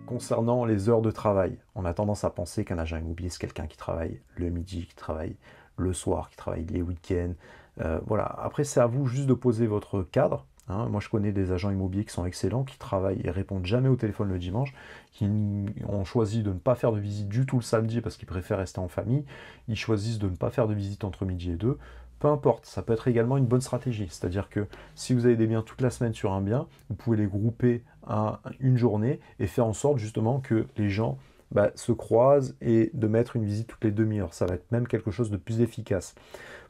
concernant les heures de travail, on a tendance à penser qu'un agent immobilier, c'est quelqu'un qui travaille le midi, qui travaille le soir, qui travaille les week-ends. Voilà. Après, c'est à vous juste de poser votre cadre. Hein. Moi, je connais des agents immobiliers qui sont excellents, qui travaillent et répondent jamais au téléphone le dimanche, qui ont choisi de ne pas faire de visite du tout le samedi parce qu'ils préfèrent rester en famille. Ils choisissent de ne pas faire de visite entre midi et 2. Peu importe, ça peut être également une bonne stratégie. C'est-à-dire que si vous avez des biens toute la semaine sur un bien, vous pouvez les grouper à une journée et faire en sorte justement que les gens se croisent et de mettre une visite toutes les demi-heures. Ça va être même quelque chose de plus efficace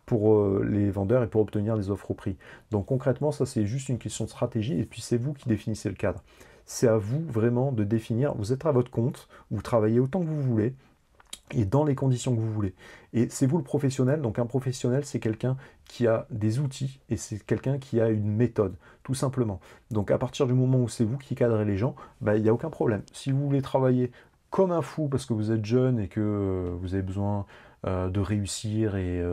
pour les vendeurs et pour obtenir des offres au prix. Donc concrètement, ça c'est juste une question de stratégie et puis c'est vous qui définissez le cadre. C'est à vous vraiment de définir, vous êtes à votre compte, vous travaillez autant que vous voulez, et dans les conditions que vous voulez. Et c'est vous le professionnel, donc un professionnel c'est quelqu'un qui a des outils et c'est quelqu'un qui a une méthode, tout simplement. Donc à partir du moment où c'est vous qui cadrez les gens, il n'y a aucun problème. Si vous voulez travailler comme un fou parce que vous êtes jeune et que vous avez besoin de réussir et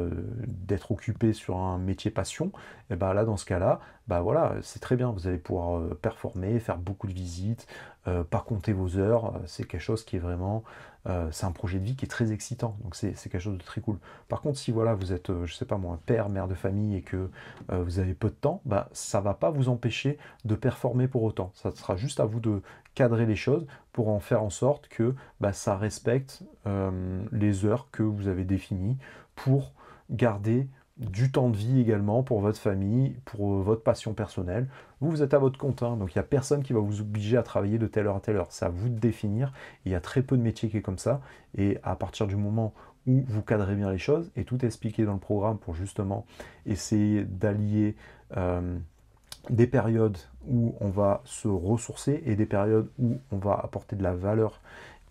d'être occupé sur un métier passion, et là dans ce cas-là, voilà, c'est très bien, vous allez pouvoir performer, faire beaucoup de visites, pas compter vos heures, c'est quelque chose qui est vraiment, c'est un projet de vie qui est très excitant, donc c'est quelque chose de très cool. Par contre, si voilà, vous êtes, je sais pas moi, père, mère de famille et que vous avez peu de temps, ça va pas vous empêcher de performer pour autant. Ça sera juste à vous de cadrer les choses pour en faire en sorte que ça respecte les heures que vous avez définies pour garder du temps de vie également pour votre famille, pour votre passion personnelle. Vous êtes à votre compte, hein, donc il n'y a personne qui va vous obliger à travailler de telle heure à telle heure. C'est à vous de définir. Il y a très peu de métiers qui est comme ça. Et à partir du moment où vous cadrez bien les choses, et tout est expliqué dans le programme pour justement essayer d'allier des périodes où on va se ressourcer et des périodes où on va apporter de la valeur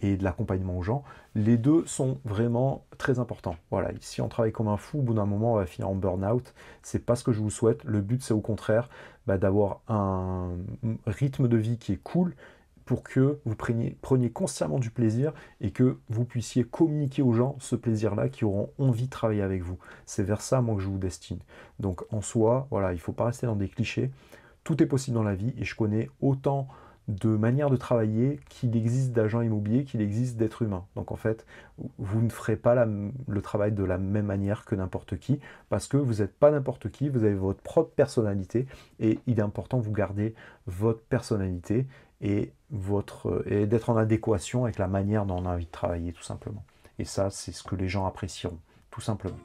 et de l'accompagnement aux gens, les deux sont vraiment très importants. Voilà, si on travaille comme un fou, au bout d'un moment, on va finir en burn-out. C'est pas ce que je vous souhaite. Le but, c'est au contraire d'avoir un rythme de vie qui est cool pour que vous preniez consciemment du plaisir et que vous puissiez communiquer aux gens ce plaisir-là, qui auront envie de travailler avec vous. C'est vers ça, moi, que je vous destine. Donc, en soi, voilà, il ne faut pas rester dans des clichés. Tout est possible dans la vie et je connais autant de manières de travailler qu'il existe d'agents immobiliers, qu'il existe d'êtres humains. Donc en fait, vous ne ferez pas le travail de la même manière que n'importe qui, parce que vous n'êtes pas n'importe qui, vous avez votre propre personnalité, et il est important que vous gardez votre personnalité et, et d'être en adéquation avec la manière dont on a envie de travailler, tout simplement. Et ça, c'est ce que les gens apprécieront, tout simplement.